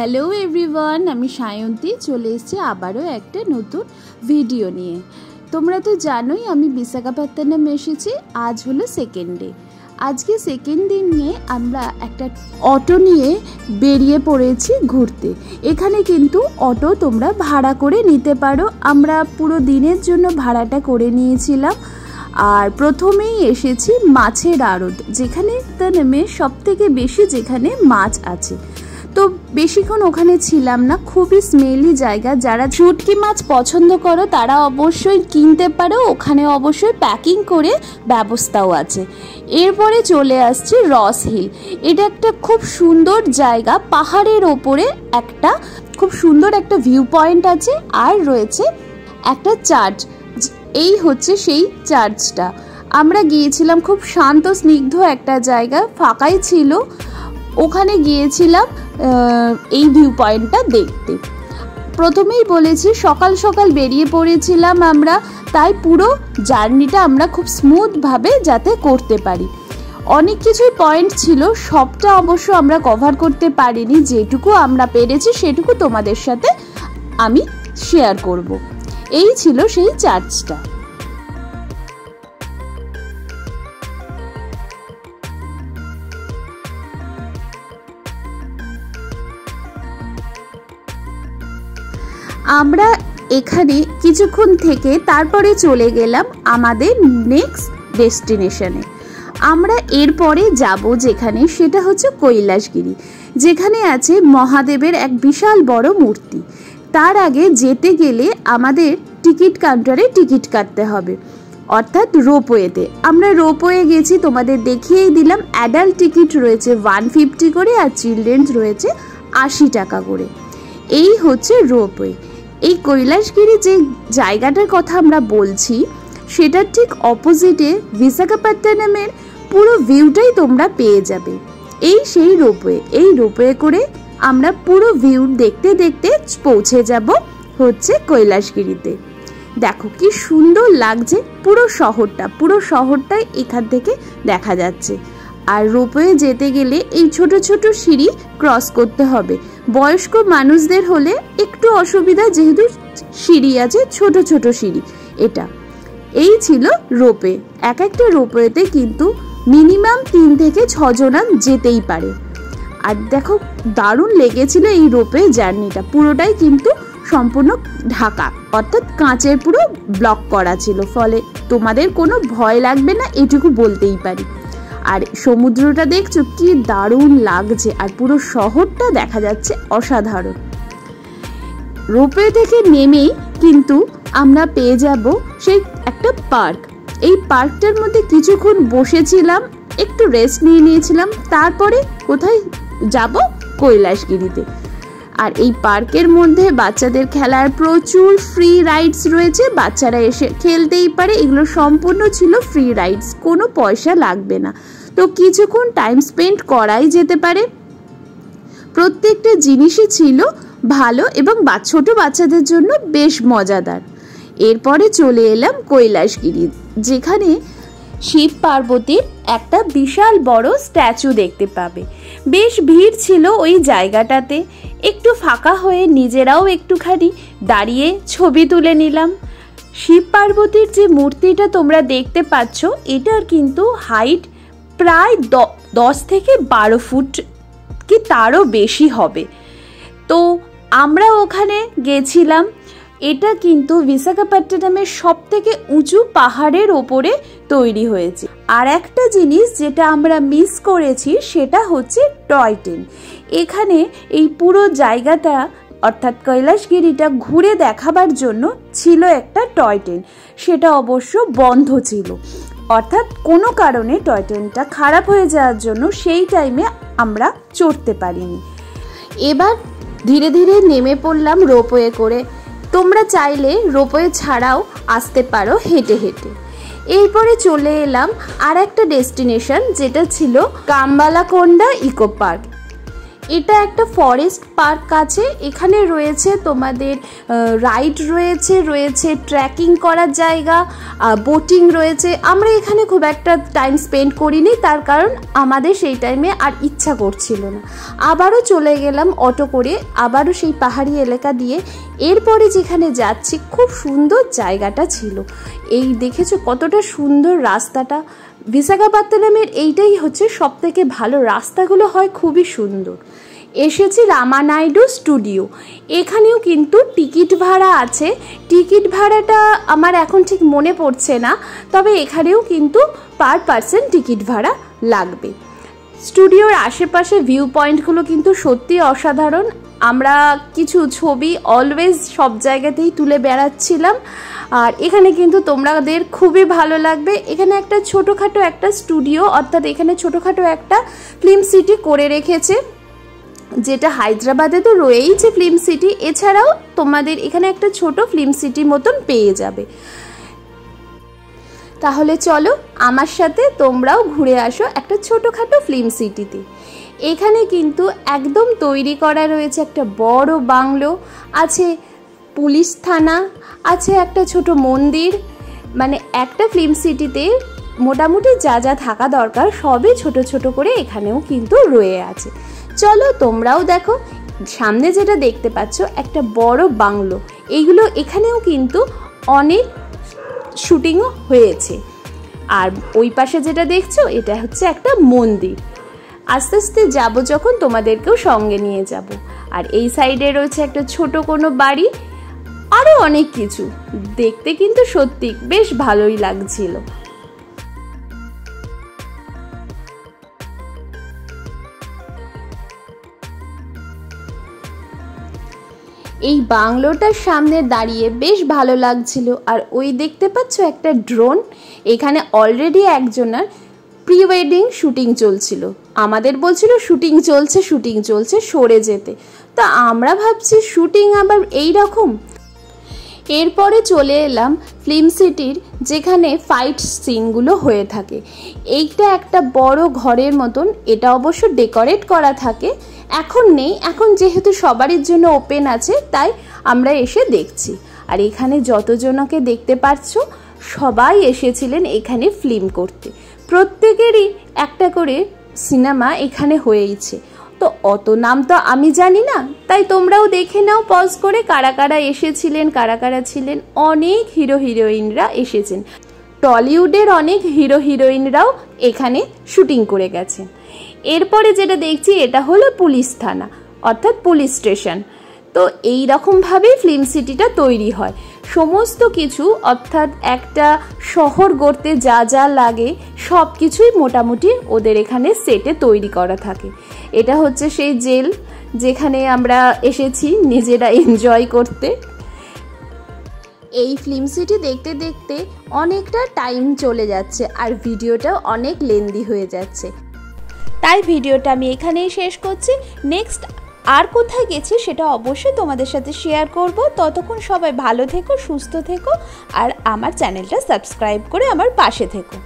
Hello everyone, আমি সায়ন্তী চলে এসেছি আবারও একটা নতুন ভিডিও নিয়ে। তোমরা তো জানোই আমি বিশাখাপত্তনম এসেছি। আজ হলো সেকেন্ড ডে। আজকে সেকেন্ড দিনে আমরা একটা অটো নিয়ে বেরিয়ে পড়েছি ঘুরতে। এখানে কিন্তু অটো তোমরা ভাড়া করে নিতে পারো। আমরা পুরো দিনের জন্য ভাড়াটা করে নিয়েছিলাম। আর প্রথমেই এসেছি মাছের আড়ত, যেখানে নেমে সব থেকে বেশি যেখানে মাছ আছে। তো বেশিক্ষণ ওখানে ছিলাম না, খুবই স্মেলি জায়গা। যারা শুটকি মাছ পছন্দ করো তারা অবশ্যই কিনতে পারো, ওখানে অবশ্যই প্যাকিং করে ব্যবস্থাও আছে। এরপরে চলে আসছি রস হিল। এটা একটা খুব সুন্দর জায়গা, পাহাড়ের ওপরে একটা খুব সুন্দর একটা ভিউ পয়েন্ট আছে, আর রয়েছে একটা চার্চ। এই হচ্ছে সেই চার্চটা। আমরা গিয়েছিলাম, খুব শান্ত স্নিগ্ধ একটা জায়গা, ফাঁকাই ছিল। ওখানে গিয়েছিলাম এই ভিউ পয়েন্টটা দেখতে। প্রথমেই বলেছি সকাল সকাল বেরিয়ে পড়েছিলাম আমরা, তাই পুরো জার্নিটা আমরা খুব স্মুথভাবে যাতে করতে পারি। অনেক কিছুই পয়েন্ট ছিল, সবটা অবশ্য আমরা কভার করতে পারিনি। যেটুকু আমরা পেরেছি সেটুকু তোমাদের সাথে আমি শেয়ার করব। এই ছিল সেই চার্চটা। আমরা এখানে কিছুক্ষণ থেকে তারপরে চলে গেলাম আমাদের নেক্সট ডেস্টিনেশনে। আমরা এরপরে যাব যেখানে, সেটা হচ্ছে কৈলাসগিরি, যেখানে আছে মহাদেবের এক বিশাল বড় মূর্তি। তার আগে যেতে গেলে আমাদের টিকিট কাউন্টারে টিকিট কাটতে হবে, অর্থাৎ রোপওয়েতে। আমরা রোপওয়ে গেছি, তোমাদের দেখিয়েই দিলাম। অ্যাডাল্ট টিকিট রয়েছে 150 করে, আর চিলড্রেন্স রয়েছে 80 টাকা করে। এই হচ্ছে রোপওয়ে। এই কৈলাসগিরি যে জায়গাটার কথা আমরা বলছি, সেটার ঠিক অপোজিটে বিশাখাপত্তনমের পুরো ভিউটাই তোমরা পেয়ে যাবে। এই সেই রোপওয়ে। এই রোপওয়ে করে আমরা পুরো ভিউ দেখতে দেখতে পৌঁছে যাব হচ্ছে কৈলাসগিরিতে। দেখো কি সুন্দর লাগছে পুরো শহরটাই এখান থেকে দেখা যাচ্ছে। আর রোপওয়ে যেতে গেলে এই ছোট ছোট সিঁড়ি ক্রস করতে হবে। বয়স্ক মানুষদের হলে একটু অসুবিধা, যেহেতু সিঁড়ি আছে, ছোট ছোট সিঁড়ি। এটা এই ছিল রোপওয়ে। এক একটা রোপওয়েতে কিন্তু মিনিমাম 3 থেকে 6 জনা যেতেই পারে। আর দেখো দারুণ লেগেছিল এই রোপওয়ে জার্নিটা। পুরোটাই কিন্তু সম্পূর্ণ ঢাকা, অর্থাৎ কাঁচের পুরো ব্লক করা ছিল, ফলে তোমাদের কোনো ভয় লাগবে না, এটুকু বলতেই পারি। আর সমুদ্রটা দেখছো কি দারুণ লাগছে, আর পুরো শহরটা দেখা যাচ্ছে অসাধারণ। রোপওয়ে থেকে নেমেই কিন্তু আমরা পেয়ে যাব সেই একটা পার্ক। এই পার্কটার মধ্যে কিছুক্ষণ বসেছিলাম, একটু রেস্ট নিয়েছিলাম। তারপরে কোথায় যাব? কৈলাসগিরিতে। আর এই পার্কের মধ্যে বাচ্চাদের খেলার প্রচুর ফ্রি রাইডস রয়েছে, বাচ্চারা এসে খেলতেই পারে। এগুলো সম্পূর্ণ ছিল ফ্রি রাইডস, কোনো পয়সা লাগবে না। তো কিছুক্ষণ টাইম স্পেন্ড করাই যেতে পারে। প্রত্যেকটা জিনিসই ছিল ভালো এবং ছোট বাচ্চাদের জন্য বেশ মজাদার। এরপরে চলে এলাম কৈলাসগিরি, যেখানে শিব পার্বতীর একটা বিশাল বড় স্ট্যাচু দেখতে পাবে। বেশ ভিড় ছিল ওই জায়গাটাতে। একটু ফাঁকা হয়ে নিজেরাও একটুখানি দাঁড়িয়ে ছবি তুলে নিলাম। শিব পার্বতীর যে মূর্তিটা তোমরা দেখতে পাচ্ছ, এটার কিন্তু হাইট প্রায় 10 থেকে 12 ফুট কি তারও বেশি হবে। তো আমরা ওখানে গেছিলাম। এটা কিন্তু বিশাখাপত্তনমের সব থেকে উঁচু পাহাড়ের ওপরে তৈরি হয়েছে। আর একটা জিনিস যেটা আমরা মিস করেছি, সেটা হচ্ছে টয় ট্রেন। এখানে এই পুরো জায়গাটা, অর্থাৎ কৈলাসগিরিটা ঘুরে দেখাবার জন্য ছিল একটা টয় ট্রেন। সেটা অবশ্য বন্ধ ছিল, অর্থাৎ কোনো কারণে টয় ট্রেনটা খারাপ হয়ে যাওয়ার জন্য সেই টাইমে আমরা চড়তে পারিনি। এবার ধীরে ধীরে নেমে পড়লাম রোপওয়ে করে। তোমরা চাইলে রোপওয়ে ছাড়াও আসতে পারো হেঁটে হেঁটে। এরপরে চলে এলাম আর একটা ডেস্টিনেশন, যেটা ছিল কাম্বালাকোন্ডা ইকো পার্ক। এটা একটা ফরেস্ট পার্ক আছে, এখানে রয়েছে তোমাদের রাইড রয়েছে ট্রেকিং করার জায়গা, বোটিং রয়েছে। আমরা এখানে খুব একটা টাইম স্পেন্ড করিনি, তার কারণ আমাদের সেই টাইমে আর ইচ্ছা করছিল না। আবারও চলে গেলাম অটো করে, আবারও সেই পাহাড়ি এলাকা দিয়ে। এরপরে যেখানে যাচ্ছি খুব সুন্দর জায়গাটা ছিল, এই দেখেছো কতটা সুন্দর রাস্তাটা। বিশাখাপত্তনমের এইটাই হচ্ছে সবথেকে ভালো, রাস্তাগুলো হয় খুবই সুন্দর। এসেছি রামানাইডু স্টুডিও, এখানেও কিন্তু টিকিট ভাড়া আছে। টিকিট ভাড়াটা আমার এখন ঠিক মনে পড়ছে না, তবে এখানেও কিন্তু পার পার্সন টিকিট ভাড়া লাগবে। স্টুডিওর আশেপাশে ভিউ পয়েন্টগুলো কিন্তু সত্যি অসাধারণ। আমরা কিছু ছবি অলওয়েজ সব জায়গাতেই তুলে বেড়াচ্ছিলাম, আর এখানে কিন্তু তোমাদের খুবই ভালো লাগবে। এখানে একটা ছোটোখাটো একটা স্টুডিও, অর্থাৎ এখানে ছোটোখাটো একটা ফিল্ম সিটি করে রেখেছে, যেটা হায়দ্রাবাদে তো রয়েইছে ফিল্ম সিটি, এছাড়াও তোমাদের এখানে একটা ছোট ফিল্ম সিটি মতন পেয়ে যাবে। তাহলে চলো আমার সাথে তোমরাও ঘুরে আসো একটা ছোটোখাটো ফিল্ম সিটিতে। এখানে কিন্তু একদম তৈরি করা রয়েছে একটা বড় বাংলো, আছে পুলিশ থানা, আছে একটা ছোট মন্দির। মানে একটা ফিল্ম সিটিতে মোটামুটি যা যা থাকা দরকার সবই ছোট ছোট করে এখানেও কিন্তু রয়ে আছে। চলো তোমরাও দেখো। সামনে যেটা দেখতে পাচ্ছ একটা বড় বাংলো, এইগুলো এখানেও কিন্তু অনেক শুটিংও হয়েছে। আর ওই পাশে যেটা দেখছো এটা হচ্ছে একটা মন্দির। আস্তে আস্তে যাবো যখন তোমাদেরকেও সঙ্গে নিয়ে যাব। আর এই সাইডে রয়েছে একটা ছোট কোনো বাড়ি, আরও অনেক কিছু। দেখতে কিন্তু সত্যি বেশ ভালোই লাগছিল। এই বাংলোটার সামনে দাঁড়িয়ে বেশ ভালো লাগছিল। আর ওই দেখতে পাচ্ছ একটা ড্রোন, এখানে অলরেডি একজনের প্রি ওয়েডিং শুটিং চলছিল। আমাদের বলছিল শুটিং চলছে সরে যেতে, তা আমরা ভাবছি শুটিং আবার এই রকম। এরপরে চলে এলাম ফিল্ম সিটির যেখানে ফাইট সিনগুলো হয়ে থাকে। এইটা একটা বড় ঘরের মতন, এটা অবশ্য ডেকোরেট করা থাকে, এখন নেই, এখন যেহেতু সবারই জন্য ওপেন আছে তাই আমরা এসে দেখছি। আর এখানে যতজনকে দেখতে পাচ্ছ সবাই এসেছিলেন এখানে ফিল্ম করতে, প্রত্যেকেরই একটা করে সিনেমা এখানে হয়েইছে। তো অত নাম তো আমি জানি না, তাই তোমরাও দেখে নাও পজ করে কারা কারা এসেছিলেন, কারা কারা ছিলেন। অনেক হিরো হিরোইনরা এসেছেন, টলিউডের অনেক হিরো হিরোইনরাও এখানে শুটিং করে গেছেন। এরপরে যেটা দেখছি এটা হলো পুলিশ থানা, অর্থাৎ পুলিশ স্টেশন। তো এই রকমভাবেই ফিল্ম সিটিটা তৈরি হয়। সমস্ত কিছু, অর্থাৎ একটা শহর গড়তে যা যা লাগে সব কিছুই মোটামুটি ওদের এখানে সেটে তৈরি করা থাকে। এটা হচ্ছে সেই জেল যেখানে আমরা এসেছি নিজেরা এনজয় করতে। এই ফিল্ম সিটি দেখতে দেখতে অনেকটা টাইম চলে যাচ্ছে আর ভিডিওটাও অনেক লেন্দি হয়ে যাচ্ছে, তাই ভিডিওটা আমি এখানেই শেষ করছি। নেক্সট আর কোথায় গেছি সেটা অবশ্যই তোমাদের সাথে শেয়ার করব। ততক্ষণ সবাই ভালো থেকো, সুস্থ থেকো, আর আমার চ্যানেলটা সাবস্ক্রাইব করে আমার পাশে থেকো।